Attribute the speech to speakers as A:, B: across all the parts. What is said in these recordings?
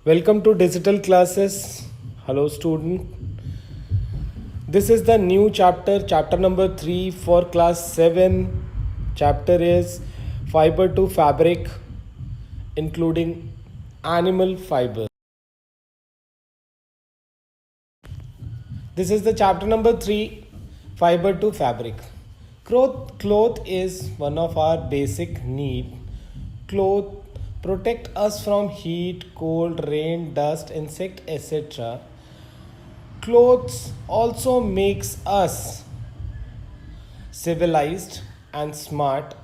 A: Welcome to digital classes. Hello, student. This is the new chapter, chapter number 3 for class 7. Chapter is fiber to fabric, including animal fiber. This is the chapter number 3, fiber to fabric. Cloth is one of our basic need. Cloth protect us from heat, cold, rain, dust, insect, etc. Clothes also makes us civilized and smart.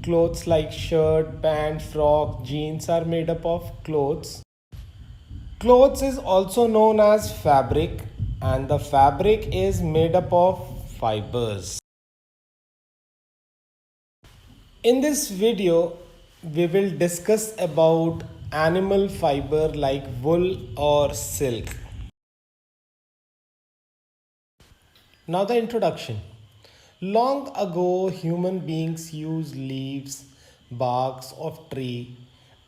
A: Clothes like shirt, pant, frock, jeans are made up of clothes. Clothes is also known as fabric, and the fabric is made up of fibers. In this video, we will discuss about animal fiber like wool or silk. Now the introduction. Long ago, human beings used leaves, barks of tree,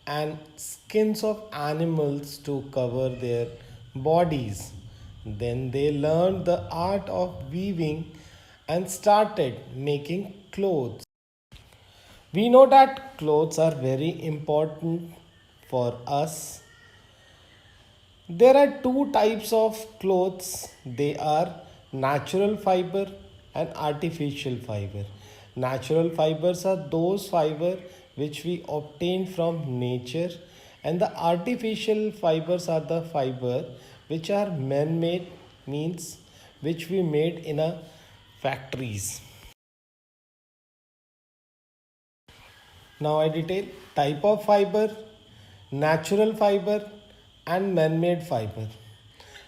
A: and skins of animals to cover their bodies. Then they learned the art of weaving and started making clothes. We know that clothes are very important for us. There are two types of clothes. They are natural fiber and artificial fiber. Natural fibers are those fiber which we obtain from nature, and the artificial fibers are the fiber which are man-made, means which we made in a factories. Now I detail type of fiber, natural fiber and man-made fiber.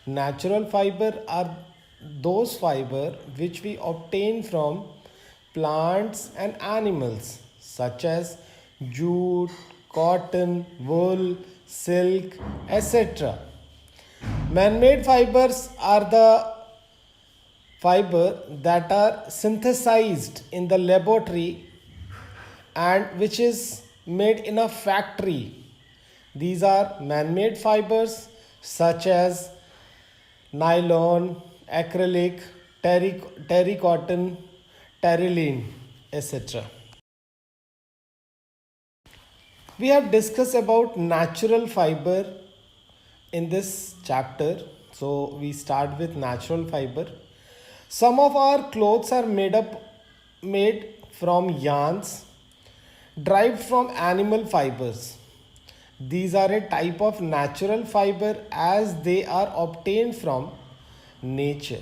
A: Natural fiber are those fiber which we obtain from plants and animals such as jute, cotton, wool, silk, etc. Man-made fibers are the fiber that are synthesized in the laboratory and which is made in a factory. These are man-made fibers such as nylon, acrylic, terry cotton, terylene, etc. We have discussed about natural fiber in this chapter. So we start with natural fiber. Some of our clothes are made from yarns derived from animal fibers. These are a type of natural fiber as they are obtained from nature.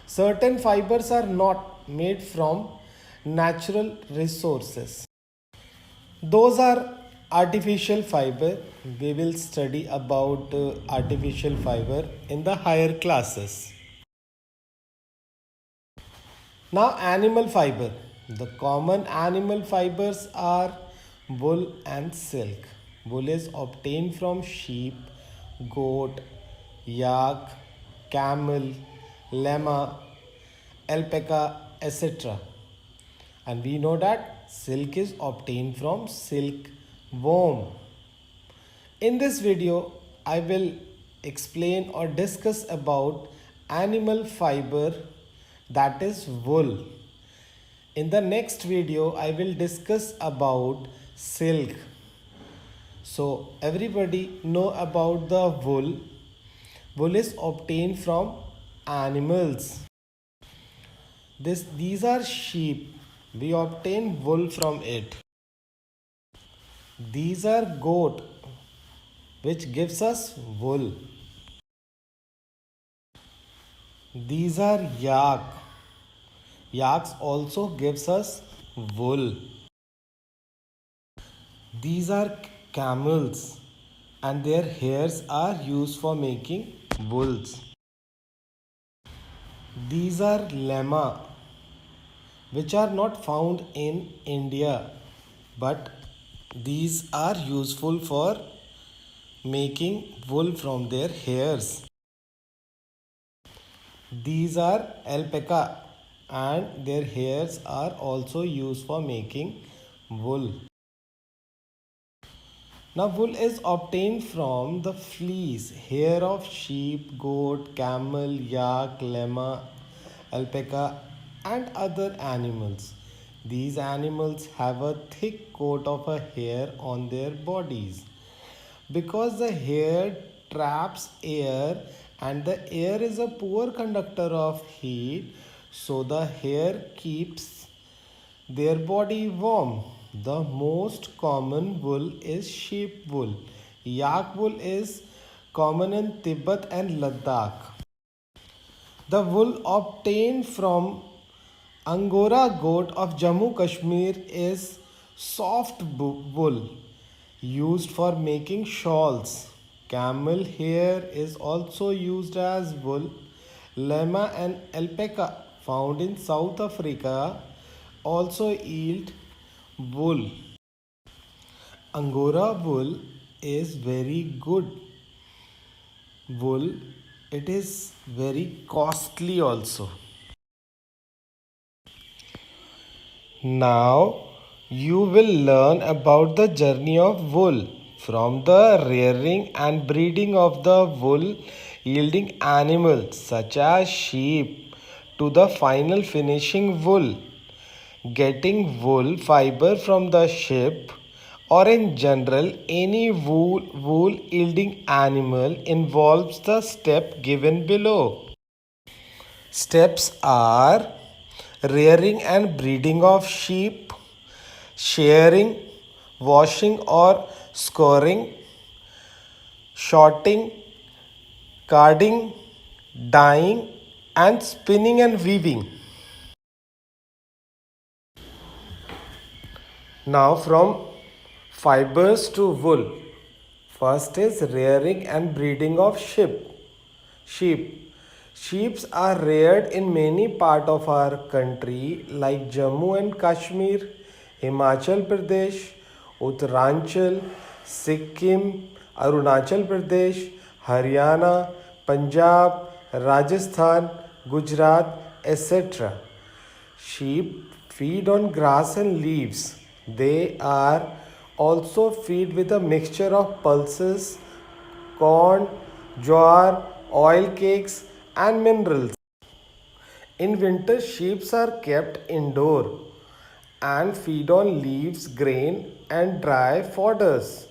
A: Certain fibers are not made from natural resources. Those are artificial fiber. We will study about artificial fiber in the higher classes. Now, animal fiber. The common animal fibers are wool and silk. Wool is obtained from sheep, goat, yak, camel, llama, alpaca, etc. And we know that silk is obtained from silkworm. In this video, I will explain or discuss about animal fiber, that is wool. In the next video, I will discuss about silk. So everybody know about the wool. Wool is obtained from animals. These are sheep. We obtain wool from it. These are goat, which gives us wool. These are yak. Yaks also gives us wool. These are camels and their hairs are used for making wools. These are llama, which are not found in India, but these are useful for making wool from their hairs. These are alpaca and their hairs are also used for making wool. Now, wool is obtained from the fleece, hair of sheep, goat, camel, yak, llama, alpaca, and other animals. These animals have a thick coat of a hair on their bodies. Because the hair traps air and the air is a poor conductor of heat, so the hair keeps their body warm. The most common wool is sheep wool. Yak wool is common in Tibet and Ladakh. The wool obtained from Angora goat of Jammu Kashmir is soft wool used for making shawls. Camel hair is also used as wool. Llama and alpaca found in South Africa also yield wool. Angora wool is very good wool. It is very costly also. Now you will learn about the journey of wool from the rearing and breeding of the wool yielding animals such as sheep to the final finishing wool. Getting wool fiber from the sheep or in general any wool yielding animal involves the step given below. Steps are rearing and breeding of sheep, shearing, washing or scoring, shorting, carding, dyeing, and spinning and weaving. Now, from fibers to wool. First is rearing and breeding of sheep. Sheep are reared in many parts of our country like Jammu and Kashmir, Himachal Pradesh, Uttaranchal, Sikkim, Arunachal Pradesh, Haryana, Punjab, Rajasthan, Gujarat, etc. Sheep feed on grass and leaves. They are also feed with a mixture of pulses, corn, jowar, oil cakes, and minerals. In winter, sheep are kept indoor and feed on leaves, grain, and dry fodders.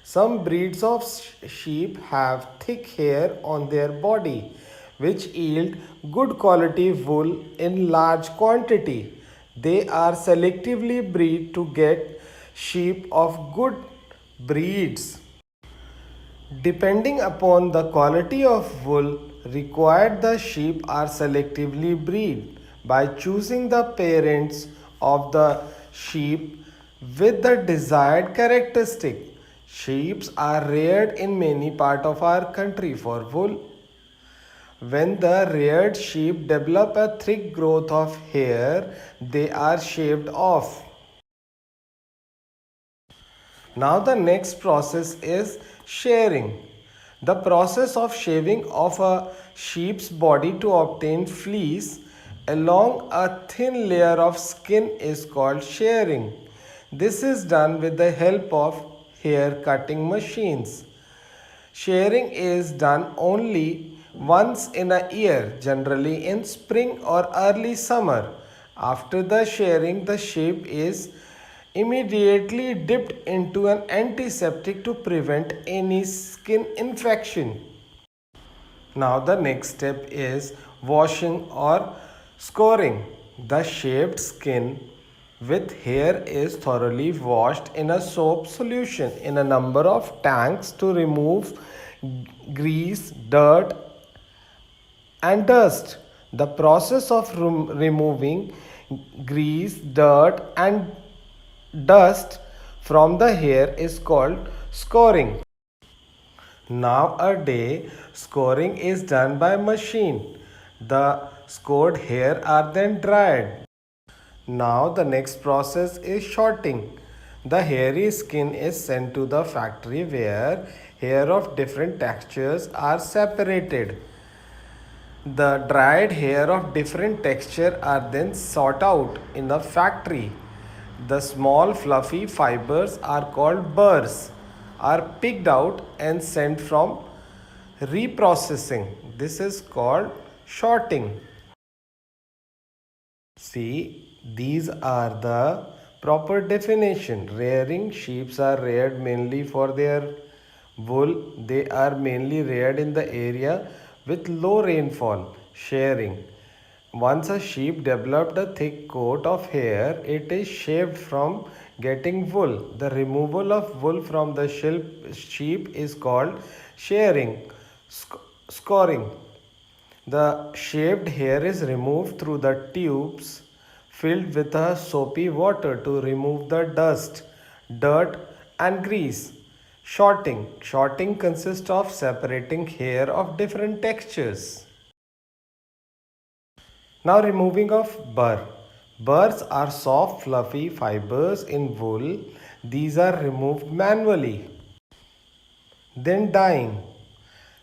A: Some breeds of sheep have thick hair on their body, which yield good quality wool in large quantity. They are selectively bred to get sheep of good breeds. Depending upon the quality of wool required, the sheep are selectively bred by choosing the parents of the sheep with the desired characteristic. Sheep are reared in many parts of our country for wool. When the reared sheep develop a thick growth of hair, they are shaved off. Now the next process is shearing. The process of shaving of a sheep's body to obtain fleece along a thin layer of skin is called shearing. This is done with the help of hair cutting machines. Shearing is done only once in a year, generally in spring or early summer. After the shearing, the sheep is immediately dipped into an antiseptic to prevent any skin infection. Now, the next step is washing or scouring. The shaved skin with hair is thoroughly washed in a soap solution in a number of tanks to remove grease, dirt, and dust. The process of removing grease, dirt, and dust from the hair is called scouring. Nowadays, scouring is done by machine. The scoured hair are then dried. Now the next process is shorting. The hairy skin is sent to the factory where hair of different textures are separated. The dried hair of different texture are then sought out in the factory. The small fluffy fibers are called burrs. are picked out and sent from reprocessing. This is called sorting. See, these are the proper definition. Rearing sheep are reared mainly for their wool. They are mainly reared in the area with low rainfall. Shearing. Once a sheep developed a thick coat of hair, it is shaved from getting wool. The removal of wool from the sheep is called shearing. Scoring. The shaved hair is removed through the tubes filled with a soapy water to remove the dust, dirt, and grease. Shorting. Shorting consists of separating hair of different textures. Now, removing of burr. Burrs are soft, fluffy fibers in wool. These are removed manually. Then, dyeing.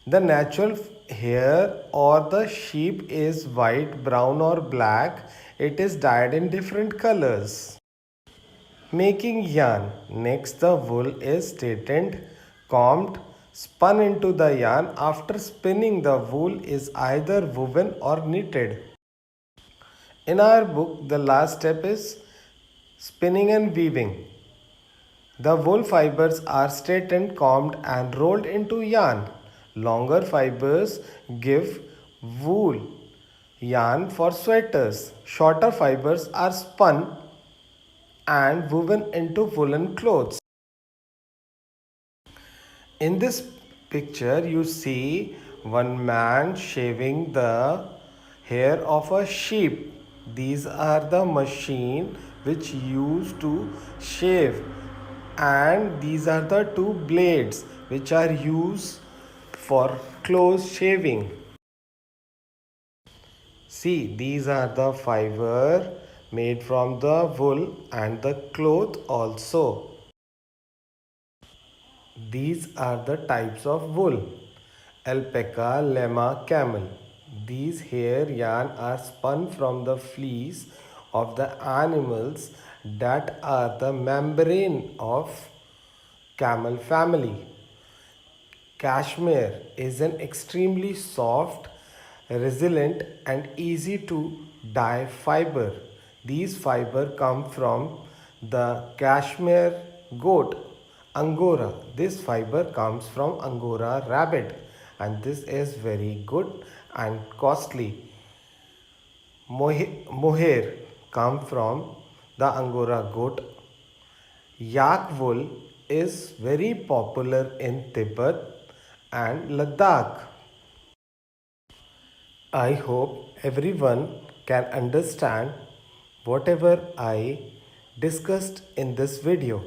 A: The natural hair or the sheep is white, brown, or black. It is dyed in different colors. Making yarn. Next, the wool is straightened, combed, spun into the yarn. After spinning, the wool is either woven or knitted. In our book, the last step is spinning and weaving. The wool fibers are straightened, combed, and rolled into yarn. Longer fibers give wool yarn for sweaters. Shorter fibers are spun and woven into woolen clothes. In this picture, you see one man shaving the hair of a sheep. These are the machine which used to shave, and these are the two blades which are used for close shaving. See, these are the fiber made from the wool and the cloth also. These are the types of wool: alpaca, llama, camel. These hair yarn are spun from the fleece of the animals that are the membrane of camel family. Cashmere is an extremely soft, resilient, and easy to dye fiber. These fibers come from the Cashmere goat, Angora. This fiber comes from Angora rabbit, and this is very good and costly. Mohair come from the Angora goat. Yak wool is very popular in Tibet and Ladakh. I hope everyone can understand whatever I discussed in this video.